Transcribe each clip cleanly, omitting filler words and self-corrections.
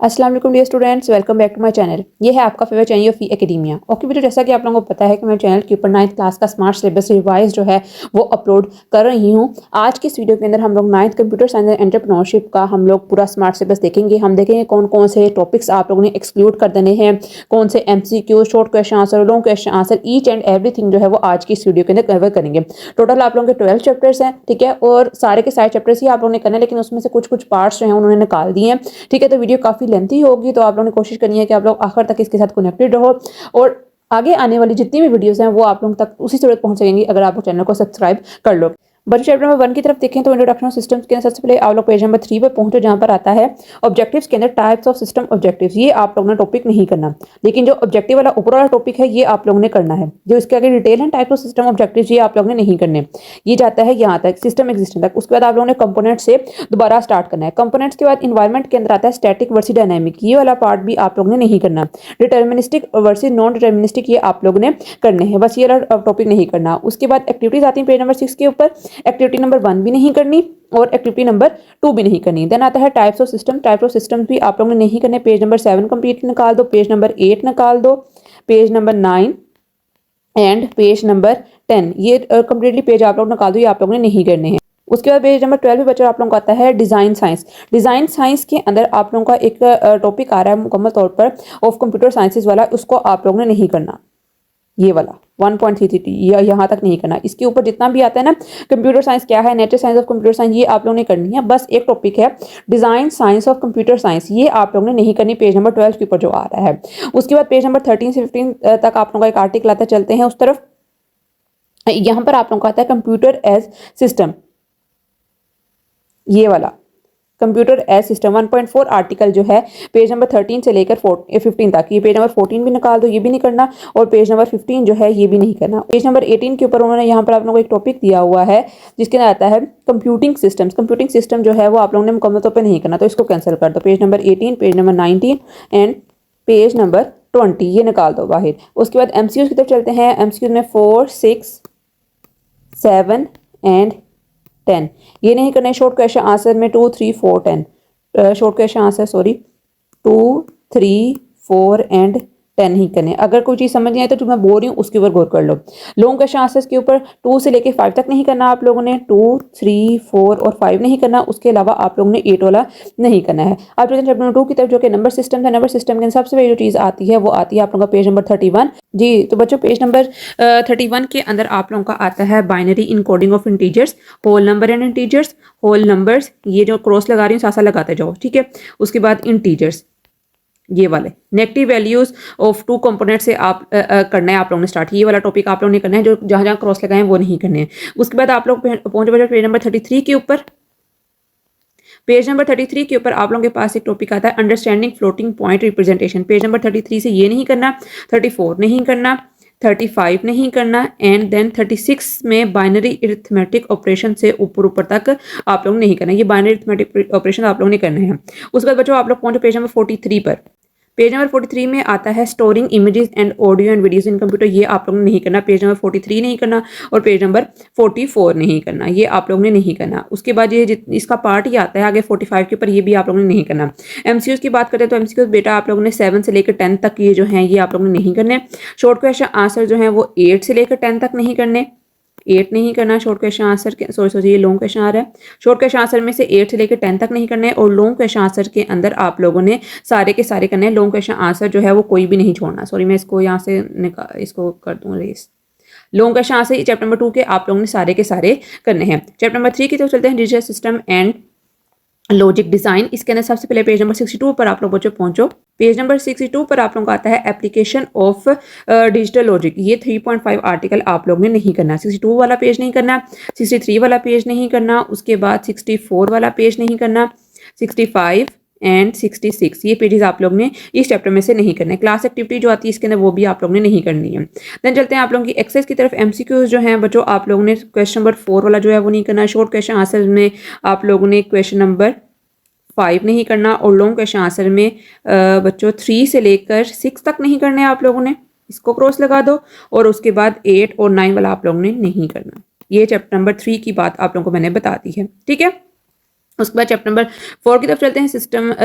अस्सलाम वालेकुम dear students, welcome back to my channel. ये है आपका favourite channel of academia. Okay बेटा, जैसा कि आप लोगों को पता है कि मैं चैनल के ऊपर 9th क्लास का स्मार्ट सिलेबस रिवाइज जो है वो अपलोड कर रही हूँ। आज की इस वीडियो के अंदर हम लोग 9th computer science and entrepreneurship का हम लोग पूरा स्मार्ट सिलेबस देखेंगे। हम देखेंगे कौन कौन से टॉपिक्स आप लोगों ने एक्सक्लूड कर देने हैं, कौन से MCQ, short question answer, long question answer, each and everything जो है वो आज की इस वीडियो के अंदर कवर करेंगे। टोटल आप लोगों के 12 चैप्टर्स हैं, ठीक है, और सारे के सारे चैप्टर्स ही आप लोगों ने करना है, लेकिन उसमें से कुछ कुछ पार्ट्स जो है उन्होंने निकाल दिए हैं, ठीक है। तो वीडियो काफी लेंथी होगी, तो आप लोगों ने कोशिश करनी है कि आप लोग आखिर तक इसके साथ कनेक्टेड रहो और आगे आने वाली जितनी भी वीडियोस हैं वो आप लोगों तक उसी सूरत पहुंच सकेंगी अगर आप चैनल को सब्सक्राइब कर लो। बच्चे चैप्टर नंबर 1 की तरफ देखें तो इंट्रोडक्शन ऑफ सिस्टम्स के अंदर सबसे पहले आप लोग पेज नंबर 3 पर पहुंचो, जहां पर आता है ऑब्जेक्टिव्स के अंदर टाइप्स ऑफ सिस्टम ऑब्जेक्टिव्स। ये आप लोगों ने टॉपिक नहीं करना, लेकिन जो ऑब्जेक्टिव वाला ऊपर वाला टॉपिक है ये आप लोगों ने करना है। जो इसके आगे डिटेल है टाइप्स ऑफ सिस्टम ऑब्जेक्टिव्स, ये आप लोगों ने नहीं करने। ये जाता है यहाँ तक सिस्टम एग्जिस्टेंस तक। उसके बाद आप लोगों ने कंपोनेंट से दोबारा स्टार्ट करना है। कंपोनेंट्स के बाद इन्वायरमेंट के अंदर आता है स्टैटिक वर्सेस डायनामिक। ये वाला पार्ट भी आप लोगों ने नहीं करना। डिटर्मिनिस्टिक वर्सेस नॉन डिटर्मिनिस्टिक ये आप लोगों ने करने हैं, बस ये वाला टॉपिक नहीं करना। उसके बाद एक्टिविटीज आती है पेज नंबर 6 के ऊपर। एक्टिविटी नंबर 1 भी नहीं करनी और एक्टिविटी नंबर 2 भी नहीं करनी। देन आता है types of system. Types of system भी आप लोगों ने नहीं करने। पेज नंबर 7 कंप्लीट निकाल दो, पेज नंबर 8 निकाल दो, page number 9 and page number 10 ये कंप्लीटली पेज आप लोग निकाल दो, ये आप लोगों ने नहीं करने हैं। उसके बाद पेज नंबर 12 बच्चों आप लोगों को आता है डिजाइन साइंस। डिजाइन साइंस के अंदर आप लोगों का एक टॉपिक आ रहा है मुकम्मल तौर पर ऑफ कंप्यूटर साइंसेज वाला, उसको आप लोगों ने नहीं करना। ये वाला 1.33 यहाँ तक नहीं करना। इसके ऊपर जितना भी आता है ना, कंप्यूटर साइंस क्या है, nature science of computer science, ये आप लोगों ने करनी है। बस एक टॉपिक है design science of computer science, ये आप लोगों ने नहीं करनी पेज नंबर 12 के ऊपर जो आ रहा है। उसके बाद पेज नंबर 13 से 15 तक आप लोगों का एक आर्टिकल आता है, चलते हैं उस तरफ। यहां पर आप लोगों का आता है कंप्यूटर एज सिस्टम, ये वाला कंप्यूटर एज सिस्टम 1.4 आर्टिकल जो है पेज नंबर 13 से लेकर 15 तक। ये पेज नंबर 14 भी निकाल दो, ये भी नहीं करना, और पेज नंबर 15 जो है ये भी नहीं करना। पेज नंबर 18 के ऊपर उन्होंने यहाँ पर आप लोगों को एक टॉपिक दिया हुआ है जिसके अंदर आता है कंप्यूटिंग सिस्टम्स। कंप्यूटिंग सिस्टम जो है वो आप लोगों ने मुकम्मल तौर पर नहीं करना, तो इसको कैंसिल कर दो। Page number 18, page number 19 and page number 20 ये निकाल दो बाहर। उसके बाद MCQs की तरफ चलते हैं। MCQs में 4, 6, 7 एंड 10 ये नहीं करना है। शॉर्ट क्वेश्चन आंसर में 2, 3, 4, 10 शॉर्ट क्वेश्चन आंसर 2, 3, 4 एंड 10 ही करने। अगर कोई चीज़ समझ नहीं आई तो जो मैं बोल रही हूँ उसके ऊपर गौर कर लो। लॉन्ग क्वेश्चन आंसर्स के ऊपर 2 से लेके 5 तक नहीं करना आप लोगों ने। 2, 3, 4 और 5 नहीं करना। उसके अलावा आप लोगों ने 8 वाला नहीं करना है। आप चलते हैं चैप्टर नंबर 2 की तरफ, जो कि नंबर सिस्टम है। नंबर सिस्टम के सबसे पहले जो चीज़ आती है वो आती है आप लोगों का पेज नंबर 31। जी तो बच्चों पेज नंबर 31 के अंदर आप लोगों का आता है binary encoding of integers, whole number and integers. Whole numbers ये जो क्रॉस लगा रही हूँ साथ साथ लगाते जाओ, ठीक है। उसके बाद इंटीजर्स ये वाले नेगेटिव वैल्यूज ऑफ 2 कंपोनेंट से आप करना है आप लोगों ने स्टार्ट। ये वाला टॉपिक आप लोगों ने करना है, जो जहां जहां क्रॉस लगाए हैं वो नहीं करने हैं। उसके बाद आप लोग पहुंचे पेज नंबर 33 के ऊपर। पेज नंबर 33 के ऊपर आप लोगों के पास एक टॉपिक आता है understanding floating point representation. Page number 33 से ये नहीं करना, 34 नहीं करना, 35 नहीं करना एंड देन 36 में बाइनरी अरिथमेटिक ऑपरेशन से ऊपर ऊपर तक आप लोग नहीं करना। ये बाइनरी अरिथमेटिक ऑपरेशन आप लोगों ने करने हैं। उसके बाद बच्चों आप लोग पहुंचे पेज नंबर 43 पर। पेज नंबर 43 में आता है storing images and audio and videos in computer, ये आप लोगों ने नहीं करना। पेज नंबर 43 नहीं करना और पेज नंबर 44 नहीं करना, ये आप लोगों ने नहीं करना। उसके बाद ये इसका पार्ट ही आता है आगे 45 के ऊपर, ये भी आप लोगों ने नहीं करना। MCQs की बात करते हैं तो MCQs बेटा आप लोगों ने 7 से लेकर 10 तक ये जो है ये आप लोगों ने नहीं करने। शॉर्ट क्वेश्चन आंसर जो है वो 8 से लेकर 10 तक नहीं करने। 8 नहीं करना शॉर्ट क्वेश्चन आंसर के, सॉरी ये लॉन्ग क्वेश्चन आ रहा है। शॉर्ट क्वेश्चन आंसर में से 8 से लेकर 10 तक नहीं करने और लॉन्ग क्वेश्चन आंसर के अंदर आप लोगों ने सारे के सारे करने हैं। लॉन्ग क्वेश्चन आंसर जो है वो कोई भी नहीं छोड़ना। सॉरी मैं इसको यहाँ से इसको कर दूँ रेस। Long question answer chapter number 2 के आप लोगों ने सारे के सारे करने हैं। चैप्टर नंबर 3 की तरफ चलते हैं, digital system and logic design. इसके अंदर सबसे पहले पेज नंबर 62 पर आप लोग बच्चों पहुंचो। पेज नंबर 62 पर आप लोगों का आता है एप्लीकेशन ऑफ डिजिटल लॉजिक। ये 3.5 आर्टिकल आप लोग ने नहीं करना। 62 वाला पेज नहीं करना, 63 वाला पेज नहीं करना, उसके बाद 64 वाला पेज नहीं करना, 65 एंड 66 ये पेजेस आप लोग ने इस चैप्टर में से नहीं करने। क्लास एक्टिविटी जो आती है इसके अंदर वो भी आप लोग ने नहीं करनी है। देन चलते हैं आप लोगों की एक्सरसाइज की तरफ। MCQs जो हैं बच्चों आप लोगों ने क्वेश्चन नंबर 4 वाला जो है वो नहीं करना। शॉर्ट क्वेश्चन आंसर में आप लोगों ने क्वेश्चन नंबर 5 नहीं करना और लॉन्ग क्वेश्चन आंसर में बच्चों 3 से लेकर 6 तक नहीं करने आप लोगों ने। इसको क्रॉस लगा दो और उसके बाद 8 और 9 वाला आप लोगों ने नहीं करना। ये चैप्टर नंबर 3 की बात आप लोगों को मैंने बता दी है, ठीक है। उसके बाद चैप्टर नंबर 4 की तरफ चलते हैं,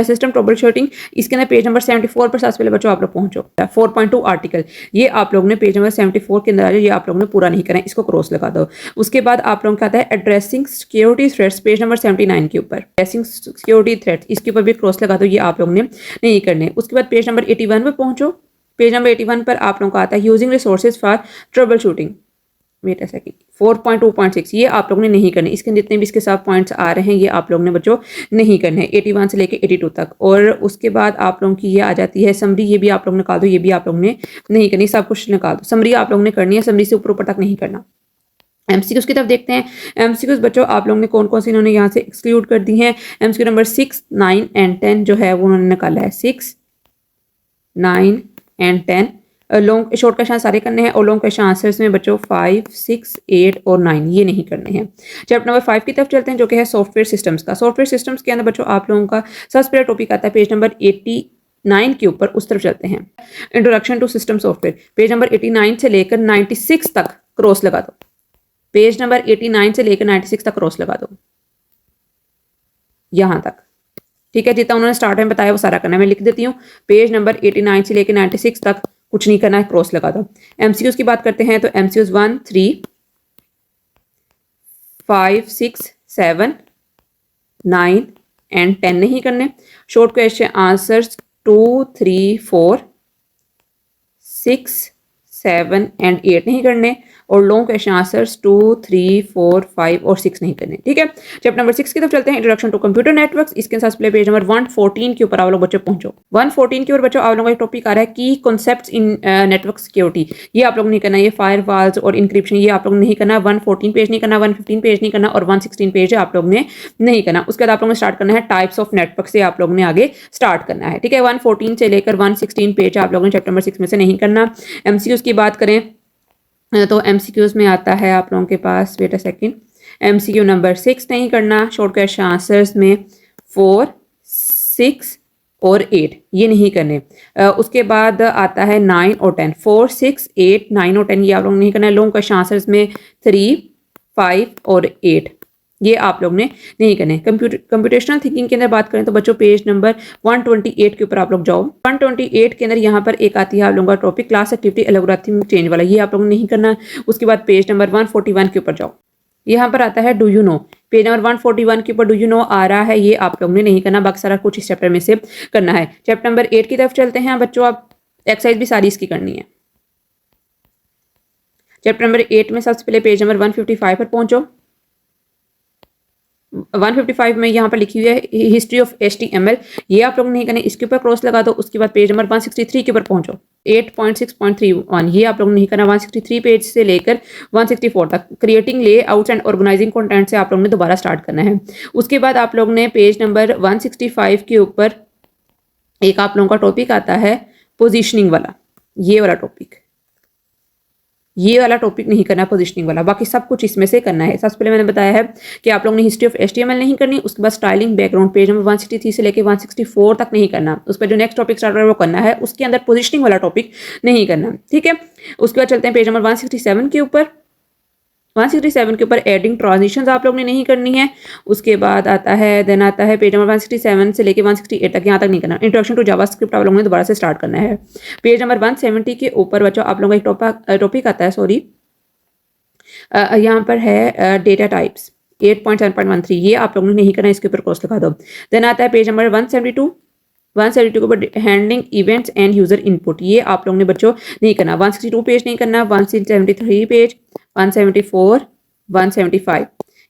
सिस्टम ट्रबल शूटिंग। इसके अंदर पेज नंबर 74 पर सबसे पहले बच्चों आप लोग पहुंचो। 4.2 आर्टिकल, ये आप लोगों ने पेज नंबर 74 के अंदर आ जाए, ये आप लोगों ने पूरा नहीं करना है, इसको क्रॉस लगा दो। उसके बाद आप लोगों का आता है addressing security threats, page number 79 के ऊपर एड्रेसिंग सिक्योरिटी थ्रेट्स, इसके ऊपर भी क्रॉस लगा दो, ये आप लोगों ने नहीं करने। उसके बाद पेज नंबर 81 पर पहुंचो। पेज नंबर 81 पर आप लोगों का आता है using resources for troubleshooting. Wait a second, 4.2.6 ये आप लोगों ने नहीं करने। इसके जितने भी इसके सब पॉइंट्स आ रहे हैं ये आप लोगों ने बच्चों नहीं करने हैं, 81 से लेके 82 तक। और उसके बाद आप लोगों की ये आ जाती है समरी, ये भी आप लोगों ने निकाल दो, ये भी आप लोगों ने नहीं करनी, सब कुछ निकाल दो। समरी आप लोगों ने करनी है, समरी से ऊपर ऊपर तक नहीं करना। एमसीक्यूज की तरफ देखते हैं। एमसीक्यूज बच्चों आप लोगों ने कौन कौन सी इन्होंने यहाँ से एक्सक्लूड कर दी हैं। एमसीक्यू नंबर 6, 9 एंड 10 जो है वो उन्होंने निकाला है। 6, 9 एंड 10 लॉन्ग शॉर्ट क्वेश्चन सारे करने हैं, और लॉन्ग क्वेश्चन आंसर्स में बच्चों 5, 6, 8 और 9 ये नहीं करने हैं। चैप्टर नंबर 5 की तरफ चलते हैं, जो कि है सॉफ्टवेयर सिस्टम्स का। सॉफ्टवेयर सिस्टम्स के अंदर बच्चों आप लोगों का सबसे पहला टॉपिक आता है पेज नंबर 89 के ऊपर, उस तरफ चलते हैं। Introduction to system software, page number 89 से लेकर 96 तक क्रॉस लगा दो। पेज नंबर 89 से लेकर 96 तक क्रॉस लगा दो, यहां तक, ठीक है। जितना उन्होंने स्टार्ट में बताया वो सारा करना है, मैं लिख देती हूँ। पेज नंबर 89 से लेकर 96 तक कुछ नहीं करना है, क्रॉस लगा दो। एमसीक्यूज की बात करते हैं तो एमसीक्यूज 1, 3, 5, 6, 7, 9 एंड 10 नहीं करने। शॉर्ट क्वेश्चन आंसर्स 2, 3, 4, 6, 7 एंड 8 नहीं करने, और लॉन्ग क्वेश्चन आंसर्स 2, 3, 4, 5 और 6 नहीं करने, ठीक है। चैप्टर नंबर 6 की तरफ चलते हैं, इंट्रोडक्शन टू कंप्यूटर नेटवर्क्स। इसके साथ प्ले पेज नंबर 114 के ऊपर आप लोग बच्चों पहुंचो। 114 के ऊपर बच्चों आप लोगों का एक टॉपिक आ रहा है की कॉन्सेप्ट्स इन नेटवर्क सिक्योरिटी, ये आप लोग नहीं करना। ये फायरवॉल्स और इंक्रिप्शन ये आप लोग नहीं करना। 114 पेज नहीं करना, 115 पेज नहीं करना, और 116 पेज आप लोग ने नहीं करना। उसके बाद आप लोगों ने स्टार्ट करना है टाइप्स ऑफ नेटवर्क से, आप लोगों ने आगे स्टार्ट करना है, ठीक है। 114 से लेकर 116 पेज आप लोगों ने चैप्टर नंबर 6 में से नहीं करना। एमसीक्यूज की बात करें तो एमसीक्यूज में आता है आप लोगों के पास, wait a second, MCQ number 6 नहीं करना। शॉर्ट क्वेश्चन आंसर्स में 4, 6 और 8 ये नहीं करने। उसके बाद आता है 9 और 10, 4, 6, 8, 9 और 10 ये आप लोग नहीं करना है। लॉन्ग क्वेश्चन आंसर्स में 3, 5 और 8 ये आप लोग ने नहीं करने। कंप्यूटेशनल थिंकिंग के अंदर बात करें तो बच्चों पेज नंबर 128 के ऊपर आप लोग जाओ। 128 के अंदर यहाँ पर एक आती है आप लोगों का topic class activity algorithm change वाला, ये आप लोगों ने नहीं करना। उसके बाद पेज नंबर 141 के ऊपर जाओ, यहाँ पर आता है do you know. Page number 141 के ऊपर डू यू नो आ रहा है, ये आप लोग ने नहीं करना, बाकी सारा कुछ इस चैप्टर में से करना है। चैप्टर नंबर 8 की तरफ चलते हैं बच्चों, आप एक्सरसाइज भी सारी इसकी करनी है। चैप्टर नंबर 8 में सबसे पहले पेज नंबर 155 पर पहुंचो। 155 में यहाँ पर लिखी हुई है हिस्ट्री ऑफ HTML, ये आप लोग नहीं करने, इसके ऊपर क्रॉस लगा दो। उसके बाद पेज नंबर 163 के ऊपर पहुंचो। 8.6.31 ये आप लोग नहीं करना। 163 पेज से लेकर 164 तक creating layouts and organising content से आप लोग ने दोबारा स्टार्ट करना है। उसके बाद आप लोग ने पेज नंबर 165 के ऊपर एक आप लोगों का टॉपिक आता है पोजिशनिंग वाला, ये वाला टॉपिक, ये वाला टॉपिक नहीं करना पोजीशनिंग वाला, बाकी सब कुछ इसमें से करना है। सबसे पहले मैंने बताया है कि आप लोगों ने हिस्ट्री ऑफ HTML नहीं करनी। उसके बाद स्टाइलिंग बैकग्राउंड पेज नंबर 163 से लेकर 164 तक नहीं करना। उस पर जो नेक्स्ट टॉपिक स्टार्ट हो रहा है वो करना है, उसके अंदर पोजीशनिंग वाला टॉपिक नहीं करना, ठीक है। उसके बाद चलते हैं पेज नंबर 167 के ऊपर। 167 के ऊपर एडिंग ट्रांजिशंस आप लोग ने नहीं करनी है। उसके बाद आता है पेज नंबर 167 से लेके 168 तक, यहाँ तक नहीं करना। इंट्रोडक्शन टू जावास्क्रिप्ट आप लोगों ने दोबारा से स्टार्ट करना है। पेज नंबर 170 के ऊपर बच्चों आप लोगों का एक टॉपिक आता है, सॉरी यहाँ पर है डेटा टाइप्स 8.7.13 ये आप लोगों ने नहीं करना, इसके ऊपर क्रॉस लगा दो। देन आता है पेज नंबर 172 के ऊपर handling events and user input, ये आप लोगों ने बच्चों नहीं करना। 162 पेज नहीं करना, 173 पेज, 174, 175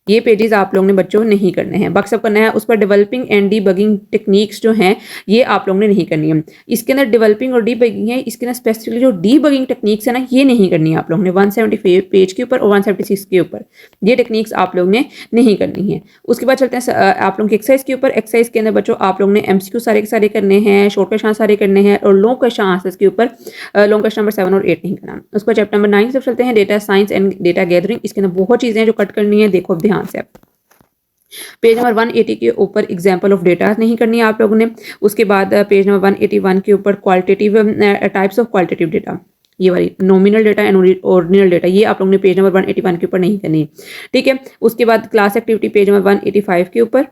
ये पेजेस आप लोगों ने बच्चों नहीं करने हैं, बाकी सब करना है। उस पर डेवलपिंग एंड डीबगिंग टेक्निक्स जो हैं ये आप लोगों ने नहीं करनी है। इसके अंदर डेवलपिंग और डीबगिंग है, इसके अंदर स्पेसिफिकली जो डीबगिंग टेक्निक्स है ना ये नहीं करनी है आप लोगों ने। 175 पेज के ऊपर और 176 के ऊपर ये टेक्निक्स आप लोगों ने नहीं करनी है। उसके बाद चलते हैं आप लोगों की एक्सरसाइज के ऊपर। एक्सरसाइज के अंदर बच्चों आप लोगों ने MCQ सारे के सारे करने हैं, शॉर्ट क्वेश्चन सारे करने हैं, और लॉन्ग क्वेश्चन आंसर्स के ऊपर लॉन्ग क्वेश्चन नंबर 7 और 8 नहीं करना। उसके बाद चैप्टर नंबर 9 से चलते हैं data science and data gathering. इसके अंदर बहुत चीज़ें हैं जो कट करनी है, देखो ध्यान से। पेज नंबर 180 के ऊपर एग्जाम्पल ऑफ डेटा नहीं करनी है आप लोगों ने। उसके बाद पेज नंबर 181 के ऊपर qualitative types of qualitative data, ये वाली nominal data and ordinal data, ये आप लोगों ने पेज नंबर 181 के ऊपर नहीं करनी, ठीक है। उसके बाद क्लास एक्टिविटी पेज नंबर 185 के ऊपर,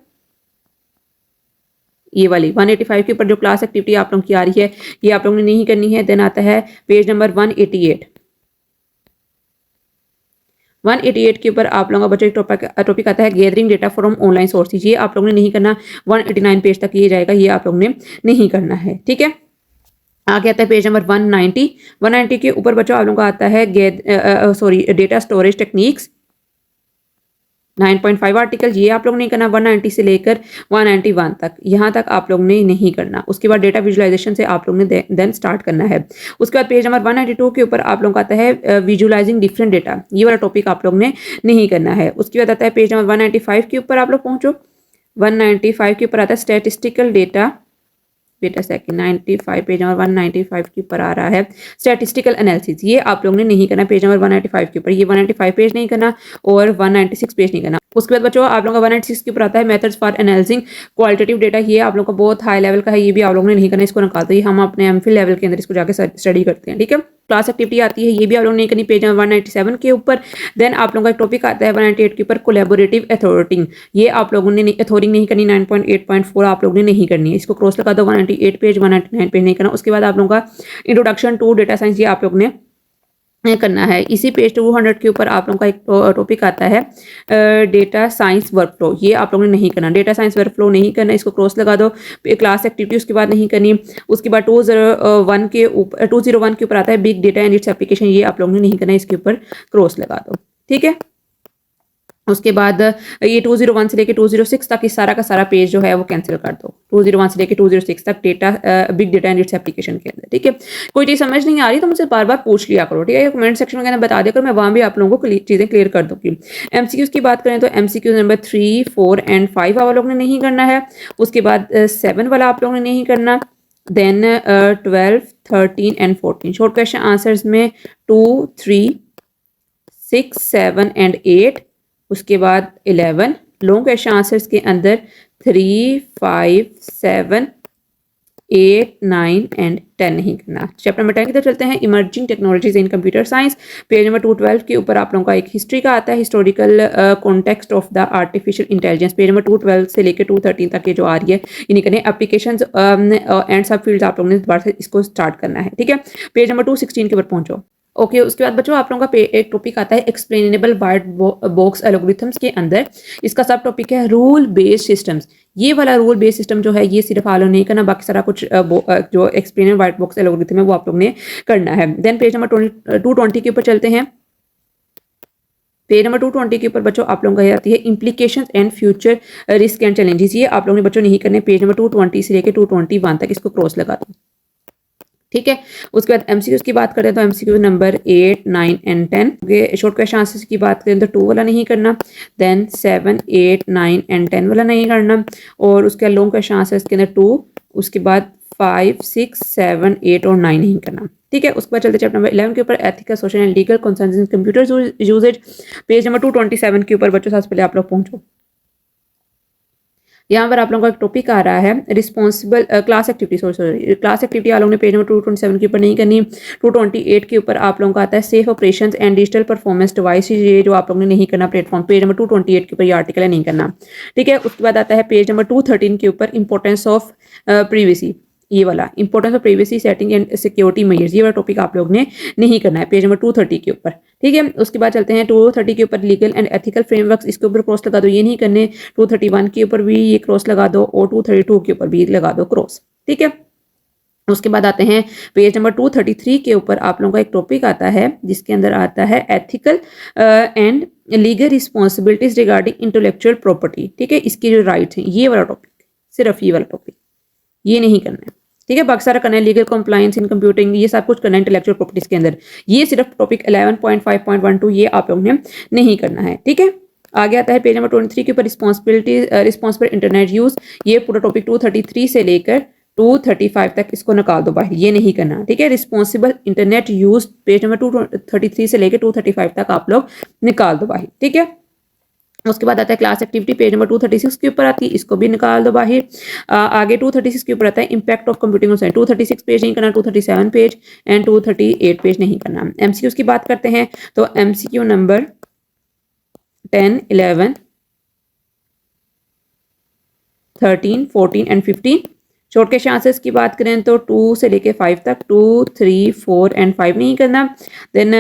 ये वाली 185 के ऊपर जो क्लास एक्टिविटी आप लोगों की आ रही है ये आप लोगों ने नहीं करनी है। देन आता है पेज नंबर 188। 188 के ऊपर आप लोगों का बच्चों एक टॉपिक आता है gathering data from online sources. ये आप लोगों ने नहीं करना, 189 पेज तक ये जाएगा, ये आप लोगों ने नहीं करना है। ठीक है, आगे आता है पेज नंबर 190। 190 के ऊपर बच्चों आप लोगों का आता है डेटा स्टोरेज टेक्निक्स 9.5 आर्टिकल। ये आप लोग नहीं करना। 190 से लेकर 191 तक, यहाँ तक आप लोग ने नहीं करना। उसके बाद डेटा विजुलाइजेशन से आप लोग ने देन स्टार्ट करना है। उसके बाद पेज नंबर 192 के ऊपर आप लोगों का आता है विजुलाइजिंग डिफरेंट डेटा। ये वाला टॉपिक आप लोग ने नहीं करना है। उसके बाद आता है पेज नंबर 195 के ऊपर आप लोग पहुंचो। 195 के ऊपर आता है स्टैटिस्टिकल डेटा, बेटा सेकंड 95 पेज नंबर 195 के ऊपर आ रहा है स्टैटिस्टिकल एनालिसिस। ये आप लोगों ने नहीं करना पेज नंबर 195 के ऊपर। ये 195 पेज नहीं करना और 196 पेज नहीं करना। उसके बाद बच्चों आप लोगों का 196 के ऊपर आता है methods for analysing qualitative data. ये आप लोगों का बहुत हाई लेवल का है, ये भी आप लोगों ने नहीं करना। इसको निकाल दो, ये हम अपने एमफिल लेवल के अंदर इसको जाकर स्टडी करते हैं। ठीक है, क्लास एक्टिविटी आती है, ये भी आप लोगों ने नहीं करनी पेज नंबर 197 के ऊपर। देन आप लोगों का एक टॉपिक आता है 198 के ऊपर कोलैबोरेटिव अथॉरिटिंग। ये आप लोगों ने अथॉरिंग नहीं करनी। 9.8.4 आप लोगों ने नहीं करनी है, इसको क्रॉस लगा दो। 198 पेज 199 पेज नहीं करना। उसके बाद आप लोगों का इंट्रोडक्शन टू डेटा साइंस, ये आप लोगों ने करना है। इसी पेज 200 के ऊपर आप लोगों का एक टॉपिक आता है डेटा साइंस वर्कफ्लो। ये आप लोगों ने नहीं करना, डेटा साइंस वर्कफ्लो नहीं करना, इसको क्रॉस लगा दो। क्लास एक्टिविटी उसके बाद नहीं करनी। उसके बाद 201 के ऊपर आता है big data and its application. ये आप लोगों ने नहीं करना, इसके ऊपर क्रॉस लगा दो। ठीक है, उसके बाद ये 201 से लेकर 206 तक इस सारा का सारा पेज जो है वो कैंसिल कर दो। 201 से लेकर 206 तक data big data and its application के अंदर। ठीक है, कोई चीज़ समझ नहीं आ रही तो मुझसे बार बार पूछ लिया करो। ठीक है, कमेंट सेक्शन में बता दिया करो, मैं वहाँ भी आप लोगों को चीज़ें क्लियर कर दूँगी। MCQs की बात करें तो MCQ नंबर 3, 4 एंड 5 आप लोगों ने नहीं करना है। उसके बाद 7 वाला आप लोगों ने नहीं करना। Then 12, 13 and 14 short question answers में 2, 3, 6, 7 एंड 8। उसके बाद 11 लॉन्ग क्वेश्चन आंसर्स के अंदर 3, 5, 7, 8, 9 एंड 10 नहीं करना। चैप्टर नंबर 10 की तरफ चलते हैं, इमर्जिंग टेक्नोलॉजीज इन कंप्यूटर साइंस। पेज नंबर 212 के ऊपर आप लोगों का एक हिस्ट्री का आता है, historical context of the artificial intelligence. Page number 212 से लेकर 213 तक ये जो आ रही है ये नहीं करनी। एप्लीकेशंस एंड सब फील्ड्स आप लोगों ने दोबारा से इसको स्टार्ट करना है। ठीक है, पेज नंबर 216 के ऊपर पहुंचो। ओके, उसके बाद बच्चों आप लोगों का एक टॉपिक आता है एक्सप्लेनेबल वाइट बॉक्स एल्गोरिथम्स के अंदर। इसका सब टॉपिक है रूल बेस्ड सिस्टम्स। ये वाला रूल बेस्ड सिस्टम जो है ये सिर्फ फॉलो नहीं करना, बाकी सारा कुछ जो एक्सप्लेनेबल वाइट बॉक्स एल्गोरिथम है वो आप लोग ने करना है। देन पेज नंबर 220 के ऊपर चलते हैं। पेज नंबर 220 के ऊपर बच्चों आप लोगों का आती है implications and future risk and challenges. ये आप लोगों ने बच्चों नहीं करने। पेज नंबर 220 से लेकर 221 तक इसको क्रॉस लगा दो। ठीक है, उसके बाद MCQs की बात करें तो MCQ number 8, 9 and 10। Short question answers की बात करें तो 2 वाला नहीं करना। देन 7, 8, 9 एंड 10 वाला नहीं करना। और उसके बाद लॉन्ग क्वेश्चन आंसर्स के अंदर 2, उसके बाद 5, 6, 7, 8 और 9 नहीं करना। ठीक है, उसके बाद चलते चैप्टर नंबर 11 के ऊपर ethical, social and legal concerns in computer usage. Page number 227 के ऊपर बच्चों सबसे पहले आप लोग पहुंचो। यहाँ पर आप लोगों का एक टॉपिक आ रहा है responsible class activity. Sorry class activity आप लोगों ने पेज नंबर 227 के ऊपर नहीं करनी। 228 के ऊपर आप लोगों का आता है safe operations and digital performance device. ये जो आप लोगों ने नहीं करना प्लेटफॉर्म। पेज नंबर 228 के ऊपर ये आर्टिकल है, नहीं करना। ठीक है, उसके बाद आता है पेज नंबर 213 के ऊपर इंपॉर्टेंस ऑफ प्रीवेसी। ये वाला importance of privacy setting and security measures, ये वाला टॉपिक आप लोग ने नहीं करना है पेज नंबर 230 के ऊपर। ठीक है, उसके बाद चलते हैं 230 के ऊपर लीगल एंड एथिकल फ्रेमवर्क्स। इसके ऊपर क्रॉस लगा दो, ये नहीं करने। 231 के ऊपर भी ये क्रॉस लगा दो और 232 के ऊपर भी लगा दो क्रॉस। ठीक है, उसके बाद आते हैं पेज नंबर 233 के ऊपर आप लोगों का एक टॉपिक आता है जिसके अंदर आता है ethical and legal responsibilities regarding intellectual property. ठीक है, इसके जो राइट्स हैं ये वाला टॉपिक, सिर्फ ये वाला टॉपिक ये नहीं करना है। ठीक है, बाकी सारा करना है लीगल कंप्लायंस इन कंप्यूटिंग, ये सब कुछ करना है इंटेलेक्चुअल प्रॉपर्टीज के अंदर। ये सिर्फ टॉपिक 11.5.12 ये आप लोगों ने नहीं करना है। ठीक है, आगे आता है पेज नंबर 23 के ऊपर रिस्पॉन्सिबल इंटरनेट यूज। ये पूरा टॉपिक 233 से लेकर 235 तक इसको निकाल दो बाहर, ये नहीं करना। ठीक है, responsible internet use page number 233 से लेकर 235 तक आप लोग निकाल दो बाहर। ठीक है, उसके बाद आता है क्लास एक्टिविटी पेज नंबर 236 के ऊपर आती है, इसको भी निकाल दो बाहर। आगे 236 के ऊपर आता है impact of computing on science. 236 page नहीं करना, 237 पेज एंड 238 पेज नहीं करना। MCQs की बात करते हैं तो MCQ नंबर 10, 11, 13, 14 एंड 15। शॉर्ट के चांसेस की बात करें तो 2 से लेके 5 तक 2, 3, 4 एंड 5 नहीं करना। देन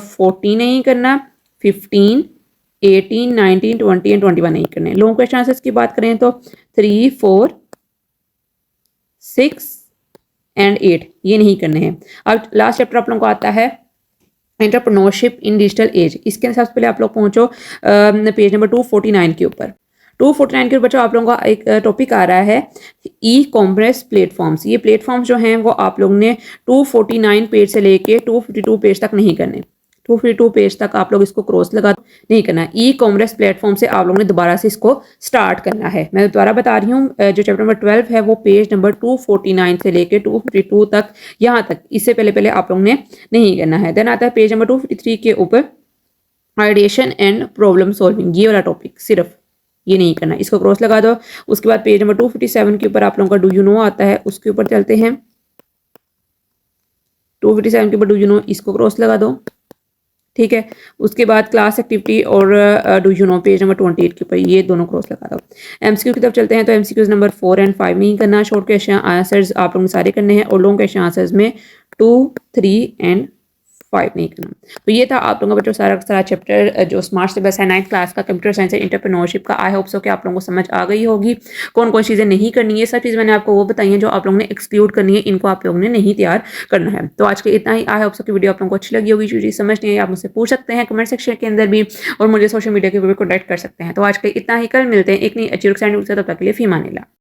14 नहीं करना, 15, 18, 19, 20 एंड 21 नहीं करने। लॉन्ग के चांसेस की बात करें तो 3, 4, 6 एंड 8 ये नहीं करने हैं। अब लास्ट चैप्टर आप लोगों को आता है एंटरप्रेन्योरशिप इन डिजिटल एज। इसके सबसे पहले आप लोग पहुंचो पेज नंबर 249 के ऊपर। 249 के ऊपर बच्चों आप लोगों का एक टॉपिक आ रहा है ई कॉमर्स प्लेटफॉर्म्स। ये प्लेटफॉर्म्स जो हैं वो आप लोगों ने 249 पेज से लेके 252 पेज तक नहीं करने। 252 पेज तक आप लोग इसको क्रॉस लगा नहीं करना। ई कॉमर्स प्लेटफॉर्म से आप लोगों ने दोबारा से इसको स्टार्ट करना है। मैं दोबारा बता रही हूँ, जो चैप्टर नंबर 12 है वो पेज नंबर 249 से लेके 252 तक, यहाँ तक इससे पहले पहले आप लोगों ने नहीं करना है। देन आता है पेज नंबर 253 के ऊपर आइडिएशन एंड प्रॉब्लम सॉल्विंग, ये वाला टॉपिक सिर्फ ये नहीं करना, इसको क्रॉस लगा दो। उसके बाद पेज नंबर 257 के ऊपर आप लोगों का डू यू नो आता है, उसके ऊपर चलते हैं। 257 के ऊपर डू यू नो, इसको क्रॉस लगा दो, ठीक है। उसके बाद क्लास एक्टिविटी और do you know page number 28 के ऊपर ये दोनों क्रॉस लगा दो। एमसीक्यू की तरफ चलते हैं तो एमसीक्यूज नंबर 4 एंड 5 नहीं करना। शॉर्ट क्वेश्चन आंसर्स आप लोगों ने सारे करने हैं और लॉन्ग क्वेश्चन आंसर्स में 2, 3 एंड 5 नहीं करना। तो ये था आप लोगों का बच्चों सारा सारा चैप्टर जो स्मार्ट सिलेबस है 9th क्लास का कंप्यूटर साइंस एंड एंटरप्रेन्योरशिप का। आई होप सो कि आप लोगों को समझ आ गई होगी कौन कौन चीज़ें नहीं करनी है। सब चीज़ मैंने आपको वो बताई हैं जो आप लोगों ने एक्सक्लूड करनी है, इनको आप लोगों ने नहीं तैयार करना है। तो आज के इतना ही। आई होप सो कि वीडियो आप लोगों को अच्छी लगी होगी। जो चीज़ समझ नहीं है आप मुझसे पूछ सकते हैं कमेंट सेक्शन के अंदर भी, और मुझे सोशल मीडिया के ऊपर कॉन्टैक्ट कर सकते हैं। तो आज के इतना ही, कल मिलते हैं एक नई अच्छी तब तक के लिए फीमानिल्लाह।